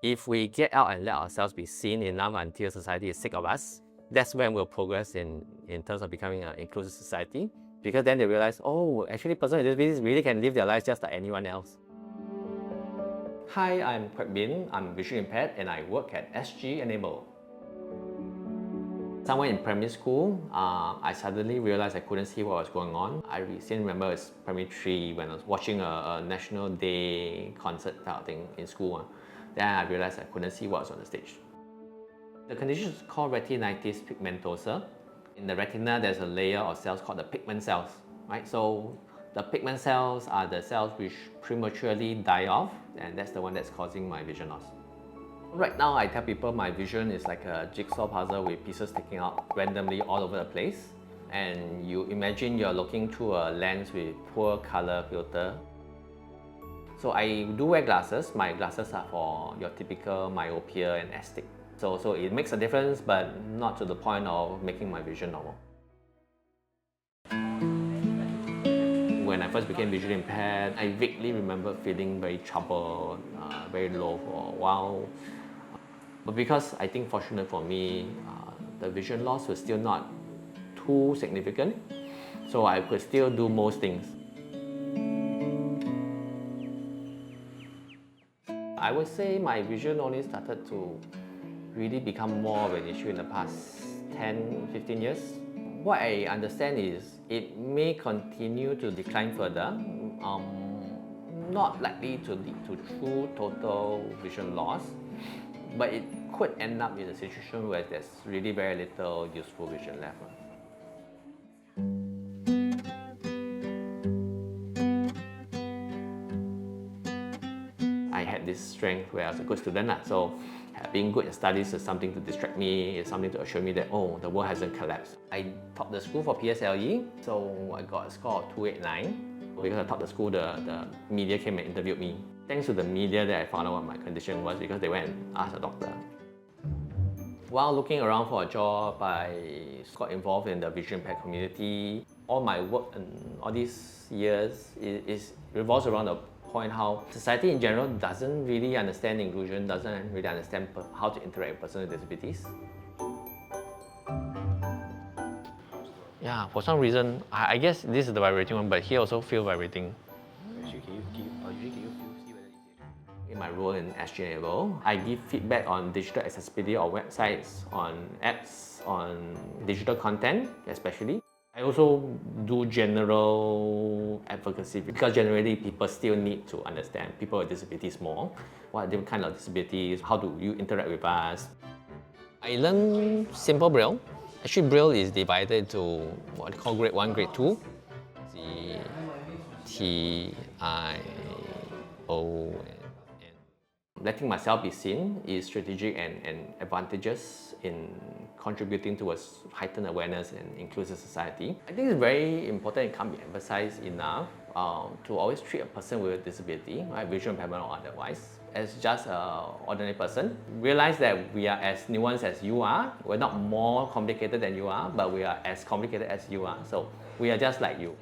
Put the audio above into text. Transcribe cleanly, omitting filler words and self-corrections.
If we get out and let ourselves be seen enough until society is sick of us, that's when we'll progress in terms of becoming an inclusive society. Because then they realize, oh, actually persons with disabilities really can live their lives just like anyone else. Hi, I'm Kwek, I'm visually impaired and I work at SG Enable. Somewhere in primary school, I suddenly realized I couldn't see what was going on. I still remember it's primary 3 when I was watching a National Day concert type of thing in school. Then I realized I couldn't see what was on the stage. The condition is called retinitis pigmentosa. In the retina, there's a layer of cells called the pigment cells, right? So the pigment cells are the cells which prematurely die off, and that's the one that's causing my vision loss. Right now, I tell people my vision is like a jigsaw puzzle with pieces sticking out randomly all over the place. And you imagine you're looking through a lens with poor color filter. So I do wear glasses. My glasses are for your typical myopia and astig. So it makes a difference, but not to the point of making my vision normal. When I first became visually impaired, I vaguely remember feeling very troubled, very low for a while. But because I think fortunate for me, the vision loss was still not too significant, so I could still do most things. I would say my vision only started to really become more of an issue in the past 10-15 years. What I understand is it may continue to decline further, not likely to lead to true total vision loss, but it could end up in a situation where there's really very little useful vision left. I had this strength where I was a good student, so being good in studies is something to distract me, it's something to assure me that, oh, the world hasn't collapsed. I topped the school for PSLE, so I got a score of 289. Because I topped the school, the media came and interviewed me. Thanks to the media that I found out what my condition was because they went and asked a doctor. While looking around for a job, I got involved in the visually impaired community. All my work in all these years revolves around the point how society in general doesn't really understand inclusion, doesn't really understand how to interact with persons with disabilities. Yeah, for some reason, I guess this is the vibrating one, but here also feel vibrating. In my role in SG Enable, I give feedback on digital accessibility of websites, on apps, on digital content especially. I also do general advocacy because generally people still need to understand people with disabilities more. What are different kinds of disabilities? How do you interact with us? I learned simple Braille. Actually, Braille is divided into what they call grade 1, grade 2. C, T, I, O, letting myself be seen is strategic and advantageous in contributing towards heightened awareness and inclusive society. I think it's very important, it can't be emphasized enough, to always treat a person with a disability, right, visual impairment or otherwise, as just an ordinary person. Realize that we are as nuanced as you are. We're not more complicated than you are, but we are as complicated as you are. So we are just like you.